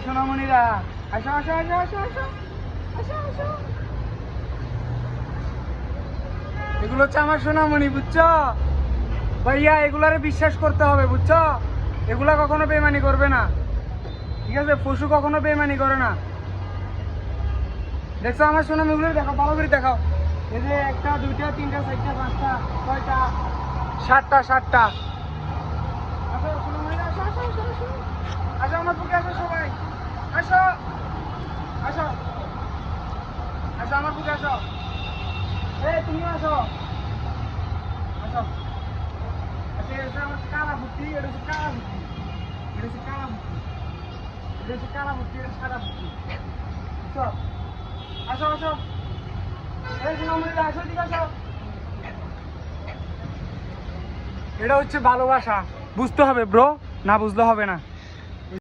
সোনামণিরা আসো আসো আসো আসো আসো আসো আসো। এগুলো হচ্ছে আমার সোনামণি, বুঝছো ভাইয়া? এগুলারে বিশ্বাস করতে হবে, বুঝছো? এগুলা কখনো বেইমানি করবে না, ঠিক আছে? পশু কখনো বেইমানি করে না। দেখছো আমার সোনামণিগুলো? দেখো, ভালো করে দেখাও। এই যে একটা, দুইটা, তিনটা, চারটা, পাঁচটা, ছয়টা, সাতটা, সাতটা। আসো সোনামণিরা, আসো আসো আসো আসো। আসো আমার বুকে আসো সবাই, আসো আসো আসো আমার বুকে আসো। এই তুমিও আসো, আসো। আচ্ছা, এটা হচ্ছে আমার কালা বুদ্ধি, এটা হচ্ছে কালা বুদ্ধি, এটা হচ্ছে কালা বুদ্ধি, এটা হচ্ছে কালা বুদ্ধি, এটা সাদা বুদ্ধি, বুঝছো? আসো আসো। এই সোনামণিরা আসো, ঠিক আসো। এটা হচ্ছে ভালোবাসা, বুঝতে হবে ব্রো, না বুঝলে হবে না।